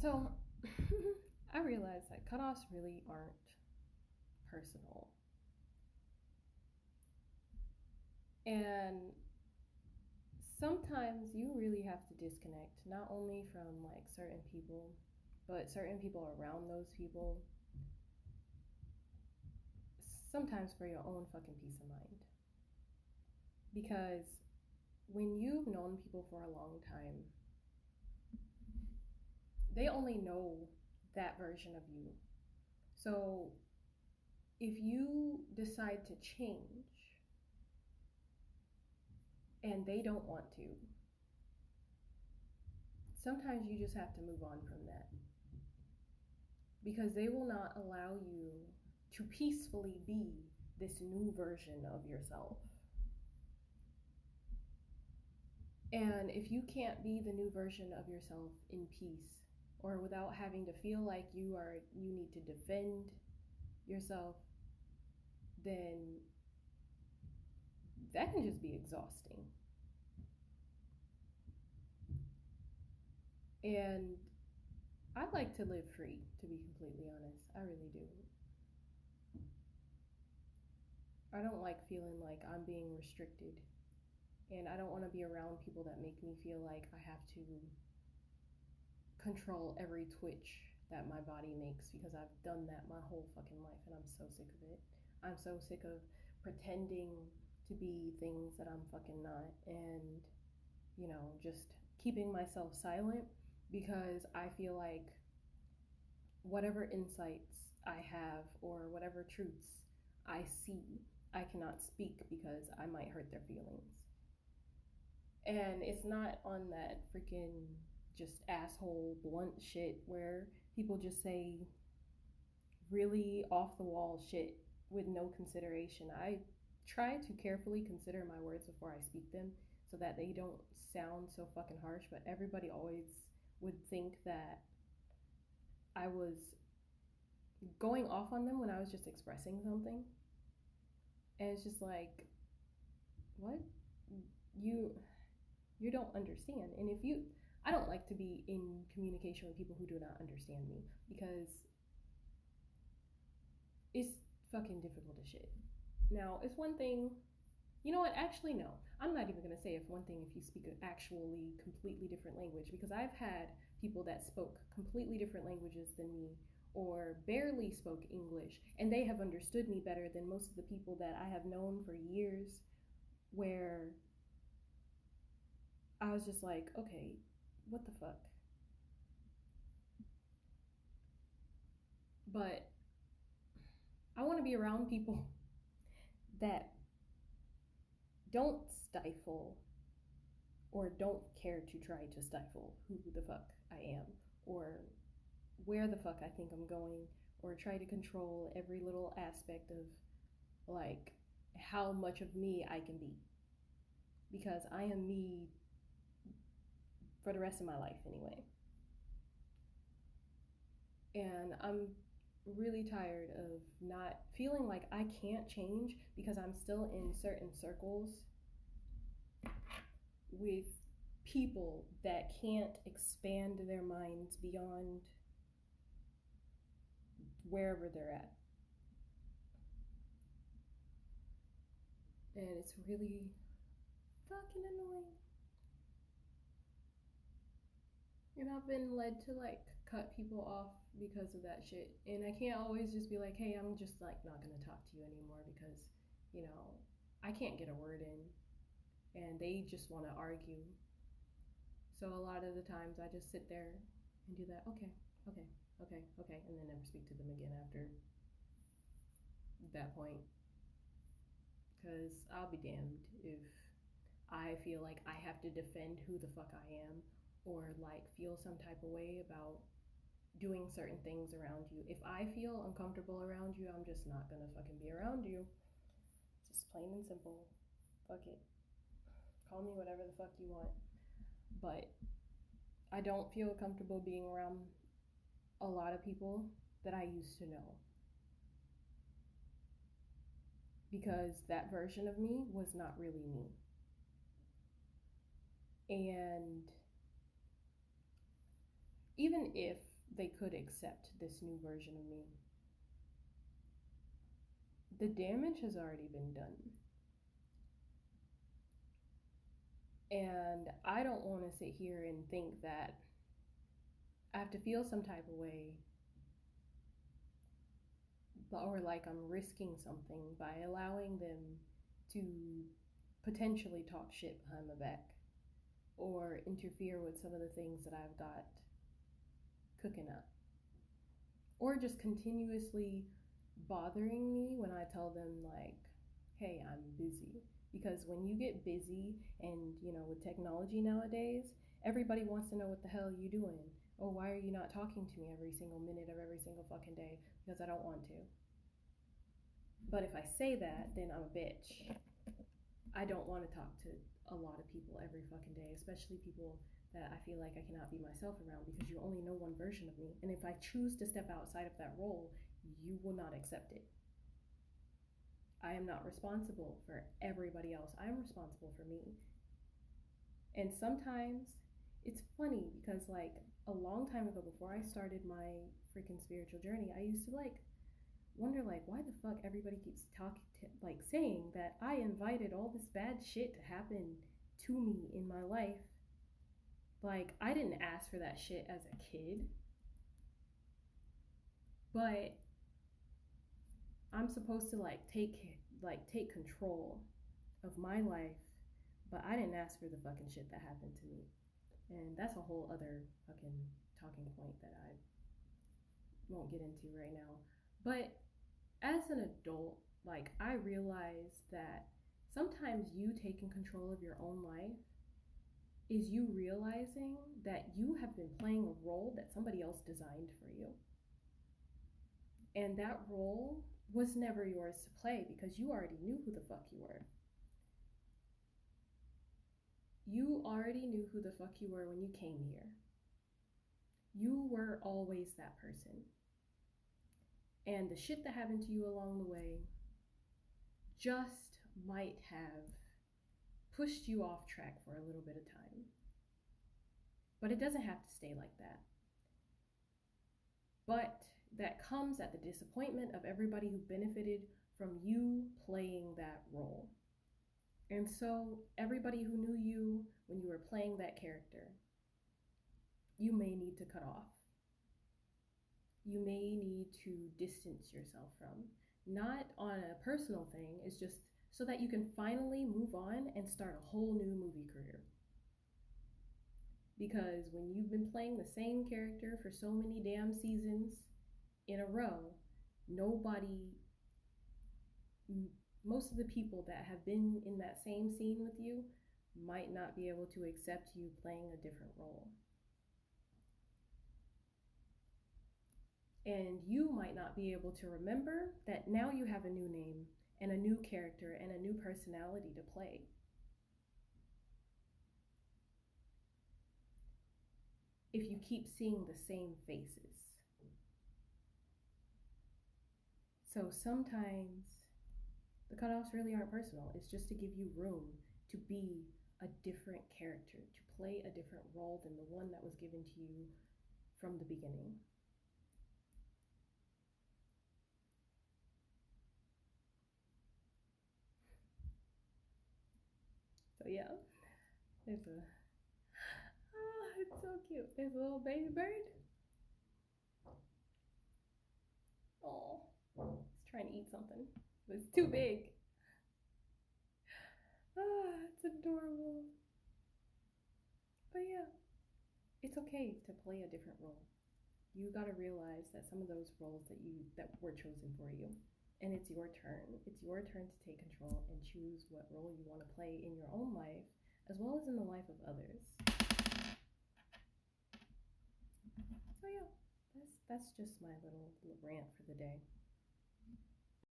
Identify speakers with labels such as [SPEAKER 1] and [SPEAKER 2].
[SPEAKER 1] So I realized that cutoffs really aren't personal. And sometimes you really have to disconnect, not only from like certain people, but certain people around those people. Sometimes for your own fucking peace of mind. Because when you've known people for a long time, they only know that version of you. So if you decide to change and they don't want to, sometimes you just have to move on from that because they will not allow you to peacefully be this new version of yourself. And if you can't be the new version of yourself in peace or without having to feel like you need to defend yourself, then that can just be exhausting. And I like to live free, to be completely honest. I really do. I don't like feeling like I'm being restricted. And I don't want to be around people that make me feel like I have to control every twitch that my body makes because I've done that my whole fucking life and I'm so sick of it. I'm so sick of pretending to be things that I'm fucking not and, just keeping myself silent because I feel like whatever insights I have or whatever truths I see, I cannot speak because I might hurt their feelings. And it's not on that freaking just asshole blunt shit where people just say really off the wall shit with no consideration. I try to carefully consider my words before I speak them so that they don't sound so fucking harsh, but everybody always would think that I was going off on them when I was just expressing something. And it's just like, what? You you don't understand. And if you I don't like to be in communication with people who do not understand me because it's fucking difficult as shit. Now, it's one thing, you know what? Actually, no. I'm not even going to say if one thing if you speak an actually completely different language because I've had people that spoke completely different languages than me or barely spoke English and they have understood me better than most of the people that I have known for years where I was just like, okay, what the fuck? But I want to be around people that don't stifle or don't care to try to stifle who the fuck I am or where the fuck I think I'm going or try to control every little aspect of like how much of me I can be because I am me for the rest of my life anyway. And I'm really tired of not feeling like I can't change because I'm still in certain circles with people that can't expand their minds beyond wherever they're at. And it's really fucking annoying. And I've been led to like cut people off because of that shit. And I can't always just be like, hey, I'm just like not gonna talk to you anymore because, you know, I can't get a word in and they just wanna argue. So a lot of the times I just sit there and do that, okay, okay, okay, okay, and then never speak to them again after that point. Because I'll be damned if I feel like I have to defend who the fuck I am or like feel some type of way about doing certain things around you. If I feel uncomfortable around you, I'm just not gonna fucking be around you. Just plain and simple. Fuck it. Call me whatever the fuck you want. But I don't feel comfortable being around a lot of people that I used to know. Because that version of me was not really me. And even if they could accept this new version of me. The damage has already been done. And I don't want to sit here and think that I have to feel some type of way, or like I'm risking something by allowing them to potentially talk shit behind my back or interfere with some of the things that I've got cooking up, or just continuously bothering me when I tell them, like, hey, I'm busy. Because when you get busy, and with technology nowadays, everybody wants to know what the hell you doing. Oh, why are you not talking to me every single minute of every single fucking day? Because I don't want to. But if I say that, then I'm a bitch. I don't want to talk to a lot of people every fucking day, especially people that I feel like I cannot be myself around, because you only know one version of me. And if I choose to step outside of that role, you will not accept it. I am not responsible for everybody else. I am responsible for me. And sometimes it's funny because, like, a long time ago, before I started my freaking spiritual journey, I used to wonder, like, why the fuck everybody keeps saying that I invited all this bad shit to happen to me in my life. Like, I didn't ask for that shit as a kid, but I'm supposed to take control of my life, but I didn't ask for the fucking shit that happened to me. And that's a whole other fucking talking point that I won't get into right now. But as an adult, like, I realize that sometimes you taking control of your own life is you realizing that you have been playing a role that somebody else designed for you. And that role was never yours to play because you already knew who the fuck you were. You already knew who the fuck you were when you came here. You were always that person. And the shit that happened to you along the way just might have pushed you off track for a little bit of time. But it doesn't have to stay like that. But that comes at the disappointment of everybody who benefited from you playing that role. And so everybody who knew you when you were playing that character, you may need to cut off. You may need to distance yourself from. Not on a personal thing, it's just so that you can finally move on and start a whole new movie career. Because when you've been playing the same character for so many damn seasons in a row, most of the people that have been in that same scene with you might not be able to accept you playing a different role. And you might not be able to remember that now you have a new name and a new character and a new personality to play. If you keep seeing the same faces. So sometimes the cutoffs really aren't personal. It's just to give you room to be a different character, to play a different role than the one that was given to you from the beginning. So yeah, it's so cute. There's a little baby bird. Oh, it's trying to eat something, but it's too big. It's adorable. But yeah, it's okay to play a different role. You gotta realize that some of those roles that were chosen for you, and it's your turn. It's your turn to take control and choose what role you want to play in your own life, as well as in the life of others. So yeah, that's just my little rant for the day.